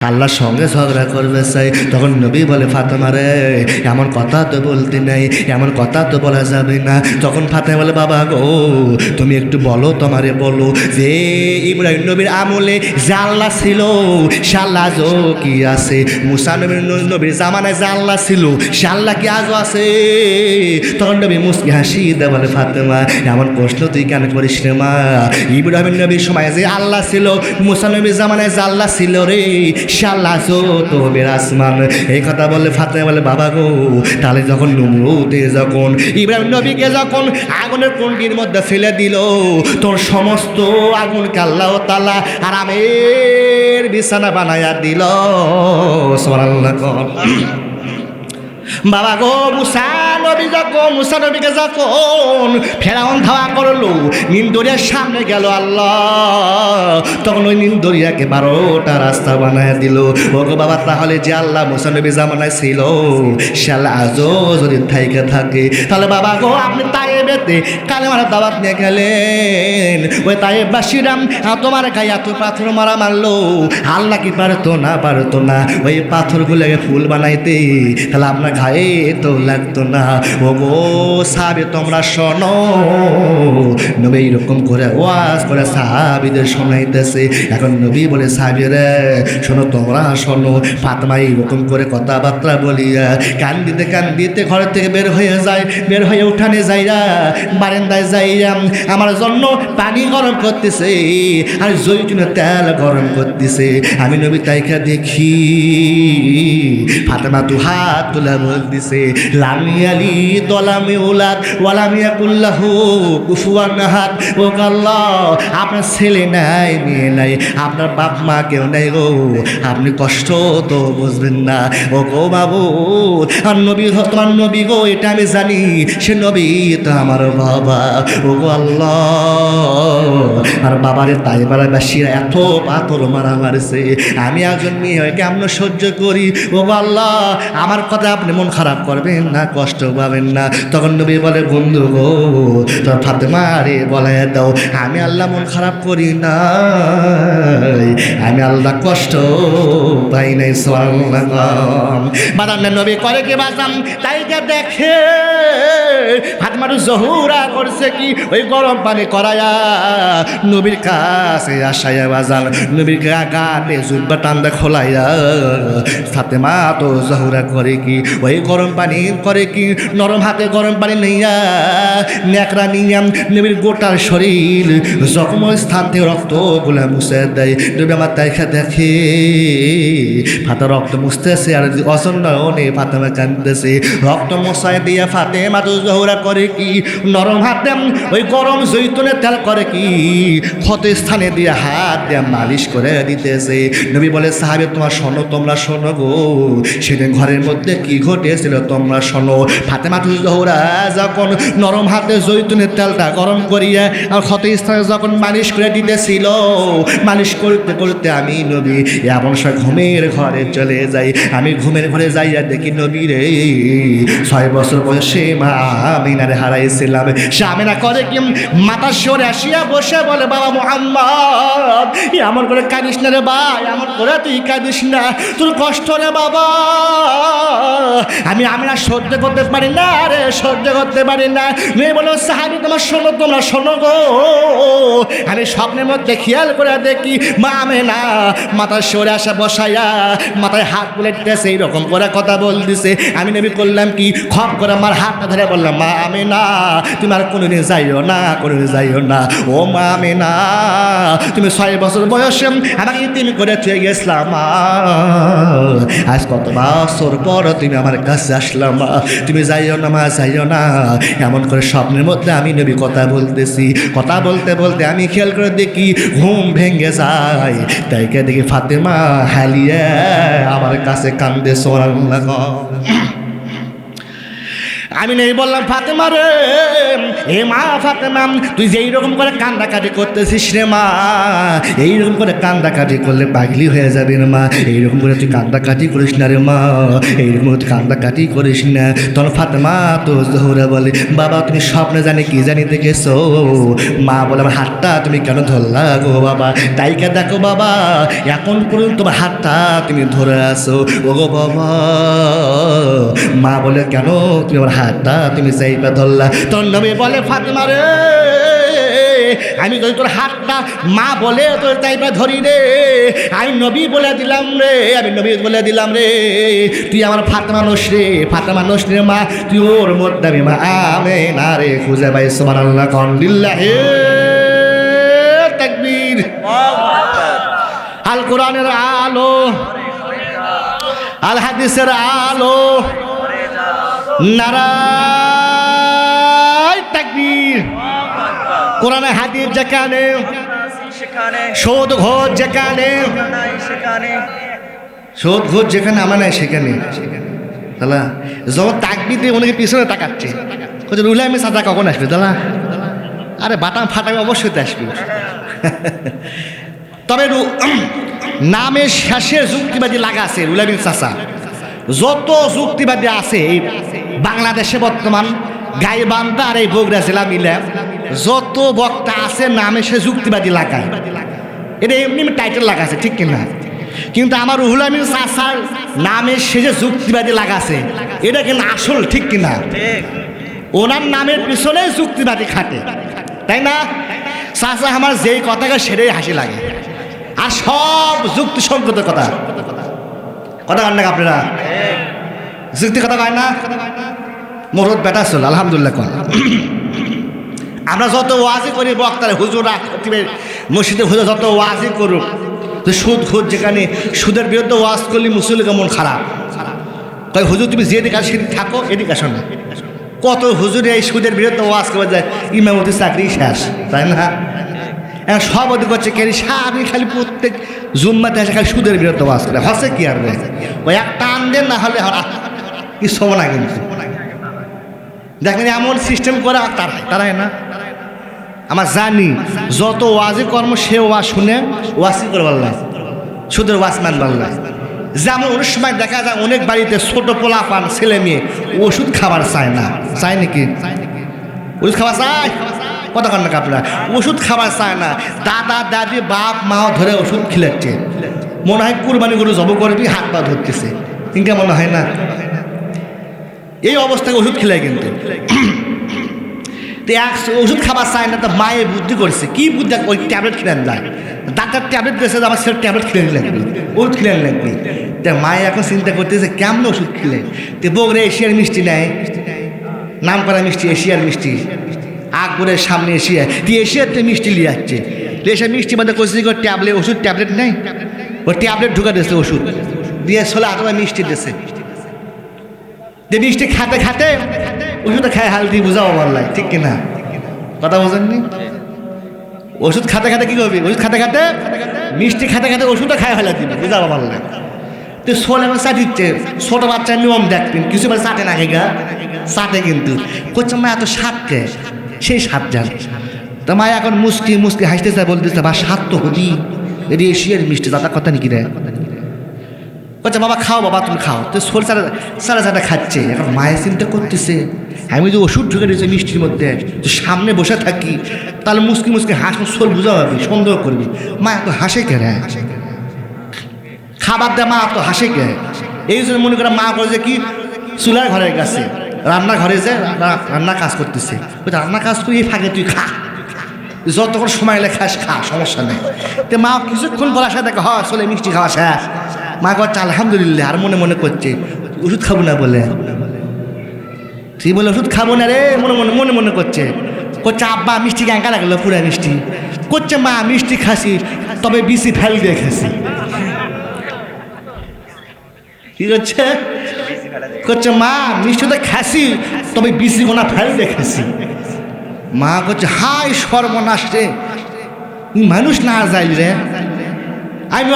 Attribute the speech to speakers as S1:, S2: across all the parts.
S1: আল্লাহর সঙ্গে ঝগড়া করবে চাই। তখন নবী বলে, ফাতেমা রে, এমন কথা তো বলতে নেই, এমন কথা তো বলা যাবে না। তখন ফাতেমা বলে, বাবা গো, তুমি একটু বলো, তোমারে বলো যে ইব্রাহিম নবীর আমলে যে আল্লাহ ছিল সে আল্লাহ আজও কি আছে? মুসা নবীর জামানায় যে আল্লাহ ছিল সে আল্লাহ কি আজও আছে? তখন নবী মুসকি হাসি দেয় বলে, ফাতেমা এমন প্রশ্ন তুই কেন করিস রে মা? ইব্রাহিম নবীর সময় যে আল্লাহ ছিল, মুসা নবীর জামানায় যে আল্লাহ ছিল রে, সে আল্লাহ আজও তো বিরাজমান। এই কথা বলে ফাতেমা বলে, বাবা গো, তাহলে যখন নমরুদে যখন ইব্রাহিম নবীকে যখন আগুনের কুণ্ডির মধ্যে ফেলে দিল, তোর সমস্ত আগুনকে আল্লাহ তাআলা আরামের বিছানা বানায়া দিল। সুবহানাল্লাহ। বাবা গো, মুসা নবীকে যখন ফেরাউন ধাওয়া করলো, নীল দরিয়ার সামনে গেল আল্লাহ, তখন ওই নীল দরিয়াকে 12টা রাস্তা বানায় দিল। ও গো বাবা, তাহলে যে আল্লাহ মুসা নবী জামানায় ছিল সে আল্লাহ আজও যদি থাইকে থাকে, তাহলে বাবা গো আপনি তায়েবেতে কালেমার দাওয়াত নিয়ে গেলেন, ওই তায়েববাসীরাম তোমার গায়ে এত পাথর মারা মারলো, আল্লাহ কি পারতো না ওই পাথরগুলোকে ফুল বানাইতে? তাহলে আপনার গায়ে তো লাগতো না। ও গো সাহাবী, তোমরা শোনো, নবী এরকম করে ওয়াজ করে সাহাবীদের শোনাইতেছে। এখন নবী বলে, সাহাবীরা শোনো, তোমরা শোনো। ফাতেমা এরকম করে কথাবার্তা বলিয়া কান্দিতে ঘর থেকে বের হয়ে উঠানে যাইরা বারান্দায় যাইরা আমার জন্য পানি গরম করতেছে আর জৈতুনের তেল গরম করতেছে। আমি নবী তাইকা দেখি ফাতেমা তু হাত তুলে বলতেছে, লামিয়ালি দলামি উলাদ ওয়ালামিয়া কুল্লাহু কুফুয়ান আহাদ। ও আল্লাহ, আপনার ছেলে নাই, মেয়ে নাই, আপনার বাপ মা কেউ নাই গো, আপনি কষ্ট তো বুঝবেন না। ও গো বাবু, আর নবী, তোমার নবী গো, এটা আমি জানি, সে নবী তো আমার বাবা। ও গো আল্লাহ, আর বাবারে তাইবার বাসীরা এত পাথর মারা মারছে, আমি একজন মেয়ে হয়ে কেমন সহ্য করি? ও গো আল্লাহ, আমার কথা আপনি মন খারাপ করবেন না, কষ্ট পাবেন না। তখন নবী বলে, বন্ধু গো, তোর ফাতেমা রে বলে দাও, আমি আল্লাহ মন খারাপ করি না, আমি আল্লাহ কষ্ট পাই নাই। বাদাম নবী করে কি বাজাম তাইকে দেখে ফাতেমার জহুরা করছে কি, ওই গরম পানি করায়া নবীর কাছে আসাইয়া বাজান নবীর গাতে জুব্বা টান্দা খোলাইয়া ফাতেমা তো জহুরা করে কি, ওই গরম পানি করে কি, নরম হাতে গরম পানি নিয়া ন্যাকড়া নিয়া নবীর গোটার শরীর জখম স্থান থেকে রক্তগুলা মুছে দেয়। নবী আমার তাইখা দেখে ফাতে রক্ত মুছতেছে আর অসন্নয়নে ফাতেমা কাঁদতেছে। রক্ত মশায় দিয়া ফাতেমা তো জহুরা করে কি, নরম হাতে ওই গরম জৈতুনের তেল করে কি, ক্ষত স্থানে দিয়ে হাত দিয়ে মালিশ করে দিতেছে। নবী বলে, সাহাবী তোমরা শোনো গো, সেদিন ঘরের মধ্যে কি ঘটেছিল তোমরা শোনো। ফাতেমা তো জহুরা যখন নরম হাতে জৈতুনের তেলটা গরম করিয়া আর ক্ষত স্থানে যখন মালিশ করে দিতেছিল, মালিশ করতে করতে আমি নবী এমন সময় ঘুমের ঘরে চলে যাই। আমি ঘুমের ঘরে যাইয়া দেখি নবী রে 6 বছর বয়সে মা আমিনারে হারাইছিলাম। সে আমিনা করে কি, মাথা সরে আসিয়া বসে বলে, বাবা মুহাম্মদ, এমন করে কাঁদিস না রে ভাই, এমন করে তুই কাঁদিস না, তোর কষ্ট রে বাবা, আমি আমিনা সহ্য করতে পারি না রে, সহ্য করতে পারি না। মেয়ে বলো, সাহাবী তোমরা শোনো গো, আমি স্বপ্নের মধ্যে খেয়াল করে দেখি মা আমিনা মাথা সরে আসা বসাইয়া মাথায় হাত বুলে দিতেছে, এইরকম করে কথা বলতেছে। আমি নবী করলাম কি, খপ করে আমার হাতটা ধরে বললাম, মা আমিনা তুমি আর কোনোদিন যাইও না, ও মা আমিনা, তুমি 6 বছর বয়সে আমাকে তুমি করে চলে গেছিলাম, আজ কত বছর পর তুমি আমার কাছে আসলাম, তুমি যাইও না মা, যাইও না। এমন করে স্বপ্নের মধ্যে আমি নবী কথা বলতেছি, কথা বলতে বলতে আমি খেয়াল করে দেখি ঘুম ভেঙে যায়। তাইকে দেখি ফাতেমা হালিয়া আমার কাছে কান্দে। সুবহানাল্লাহ। আমি নেই বললাম, ফাতেমা রে, এ মা ফাতেমা, তুই যে এইরকম করে কান্দাকাটি করতেছিস রে মা, এইরকম করে কান্দাকাটি করলে পাগলি হয়ে যাবে রে মা, এইরকম করে তুই কান্দাকাটি করিস না রে মা, এইরকম করে তুই কান্দাকাটি করিস না। তখন ফাতেমা তো জোহরা বলে, বাবা তুমি স্বপ্নে জানি কি জানি দেখেছো? মা বলে, আমার হাতটা তুমি কেন ধরলা গো বাবা? তাইকে দেখো বাবা, এখন পর্যন্ত তোমার হাতটা তুমি ধরে আসো ও গো বাবা। মা বলে, কেন তুমি আমার হাতটা তুমি চাইপা ধরলা? তোর নবী বলে, ফাতেমা রে, আমি যদি তোর হাতটা মা বলে তোর চাইপা ধরি রে, আমি নবী বলে দিলাম রে, আমি নবী বলে দিলাম রে, তুই আমার ফাতেমা নোস রে, ফাতেমা নোস রে মা, তুই ওর মধ্যে আমি মা আমে না রে খুঁজে পাই। সুবহানাল্লাহ, কোন লিল্লাহি তাকবীর। আল কোরআনের আলো, আল হাদিসের আলো, নারায়ে তাকবীর। কোরআনে হাদিস যেখানে, সুদ ঘোষ যেখানে, সুদ ঘোষ যেখানে আমার নাই সেখানে। দাদা যখন তাকবীর দিয়ে অনেকে পিছনে তাকাচ্ছে, রুলাই আমি সাদা কখন আসবে দাদা? আরে বাটাম ফাটামে অবশ্যই তো আসবে। তবে নামের শেষে যুক্তিবাদী লাগা আছে রুলাইবিন চাচা। যত যুক্তিবাদী আছে এই বাংলাদেশে বর্তমান গাইবান্ধা আর এই বগুড়া জেলা মিলে যত বক্তা আছে নামে সে যুক্তিবাদী লাগায়, এটা এমনি টাইটেল লাগা আছে ঠিক কিনা? কিন্তু আমার রুহুল আমিন চাচার নামের শেষে যুক্তিবাদী লাগা আছে, এটা কিন্তু আসল ঠিক কিনা? ওনার নামের পিছনে যুক্তিবাদী খাটে, তাই না? চাচা আমার যেই কথাটা সেটাই হাসি লাগে, আর সব যুক্তিসঙ্গত কথা। কথা কন না আপনারা? যুক্তি কথা কয় না? মরদ বেটা চল আলহামদুলিল্লাহ কন। আমরা যত ওয়াজি করি বক্তারে হুজুরা মসজিদে হুজুর যত ওয়াজি করুক, তো সুদ খুদ যেখানে সুদের বিরুদ্ধে ওয়াজ করলে মুসলিম কেমন খারাপ কয়, হুজুর তুমি যেদিকে আসো সেদিকে থাকো, এদিকে আসো না। কত হুজুরে এই সুদের বিরুদ্ধে ওয়াজ করে যায়, ইমামতি চাকরি শেষ, তাই না? এখন সব ওদিকে হচ্ছে কেরি সারাদিন খালি প্রত্যেক জুম্মাতে এসে খালি সুদের বিরুদ্ধে ওয়াজ করে, হসে কি আর ওই এক টান দেন না হলে কিছু না। কিন্তু দেখেন এমন সিস্টেম করে তারাই না। আমার জানি যত ওয়াজি কর্ম সে ওয়াজ শুনে ওয়াজি করে বললাম, সুদের ওয়াজ মান বললাম। যেমন অনেক সময় দেখা যায় অনেক বাড়িতে ছোট পোলা পান ছেলে মেয়ে ওষুধ খাবার চায় না, চায় নাকি? ওষুধ খাবার চায়, কথা কন না আপনারা? ওষুধ খাবার চায় না, দাদা দাদি বাপ মাও ধরে ওষুধ খিলাচ্ছে, মনে হয় কুরবানি গরু জব করবি, হাত পা ধরতেছে, কিন্তু মনে হয় না? এই অবস্থায় ওষুধ খিলায় কিন্তু ওষুধ খাবার চায় না। তো মায়ে বুদ্ধি করছে, কি বুদ্ধি? ওই ট্যাবলেট কিনে যায়, ডাক্তার ট্যাবলেট দিয়েছে, আমার ছেলে ট্যাবলেট কিনে লাগবে, ওষুধ কিনে লাগবে। তা মায়ে এখন চিন্তা করতেছে কেমন ওষুধ খেলে। তো বগুড়া এশিয়ার মিষ্টি নেয়, নাম করা মিষ্টি, এশিয়ার মিষ্টি, আকবরের সামনে এশিয়া, তুই এশিয়াতে মিষ্টি নিয়ে যাচ্ছে, এসে মিষ্টি মধ্যে করছে ট্যাবলেট, ওষুধ ট্যাবলেট নেই, ও ট্যাবলেট ঢুকা দিয়েছে, ওষুধ দিয়ে ছোলা হাতে মিষ্টি দিয়েছে। যে মিষ্টি খাতে খাতে ওষুধটা খায় হালদি, বুঝাবো বললাই ঠিক কিনা? কথা বোঝেননি? ওষুধ খাতে খাতে কি করবি? ওষুধ খাতে খাতে মিষ্টি খাতে খাতে ওষুধটা খায় ফেলা দিবি, বুঝাবো বললাই। তো ছোলা চা দিচ্ছে, ছোট বাচ্চার নিয়ম দেখবেন, কিছু মানে চাটে না গা, চাটে কিন্তু করছে মা এত স্বাদকে, সেই স্বাদ জান। তো মা এখন মুসকি মুসকি হাসতে চায়, বলতেছে বা স্বাদ তো হবি, এটি এশিয়ার মিষ্টি, দাদা কথা নাকি রে? বলছে বাবা খাও, বাবা তুমি খাও। তো সোল সারা সারা খাচ্ছে। এখন মায়ের চিন্তা করতেছে, আমি যদি ওষুধ ঢুকে দিয়েছি মিষ্টির মধ্যে, তো সামনে বসে থাকি, তাহলে মুসকি মুসকি হাসবো, সোল বুঝা হবে, সন্দেহ করবি। মা এত হাসে কে রে? খাবার দেয় মা এত হাসে কে? এই জন্য মনে করে মা বলে যে কি চুলার ঘরের কাছে, রান্নার ঘরে যে রান্না কাজ করতেছে, ওই রান্না কাজ করি, এই ফাঁকে তুই খা, যতক্ষণ সময় এলে খাস খা, সমস্যা নেই। তো মা কিছুক্ষণ বলার সাথে দেখে হয় চলে মিষ্টি খাওয়া শেষ। মা করছে আলহামদুলিল্লাহ, আর মনে মনে করছে ওষুধ খাবো না বলে, তুই বলে ওষুধ খাবো না রে, মনে মনে মনে মনে করছে। করছে আব্বা মিষ্টি ক্যাঙ্কা লাগলো, পুরা মিষ্টি। করছে মা মিষ্টি খাসি, তবে বিসি ফেল দিয়ে খাসি। কি করছে? করছে মা মিষ্টি তো খাসি, তবে বিসি গোনা ফেল দিয়ে খাসি। মা করছে হাই সর্বনাশ রে, মানুষ না যাই রে, আমি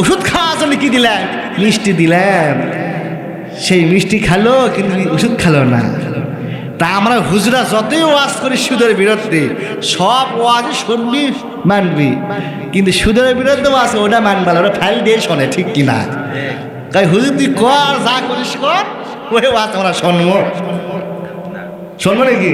S1: ওষুধ খাওয়ার জন্য কি দিলাম? মিষ্টি দিলাম। সেই মিষ্টি খালো কিন্তু ওষুধ খালো না। তা আমরা হুজরা যতই ওয়াজ করি সুদের বিরুদ্ধে, সব ওয়াজই শুনবি মানবি, কিন্তু সুদের বিরুদ্ধে আছে ওটা মানবা না, ওটা ফাইল দিয়ে শোনে, ঠিক কিনা? তাই হুজুর তুই কর, যা করিস কর, ওই ওয়াজ আমরা শুনবো নাকি?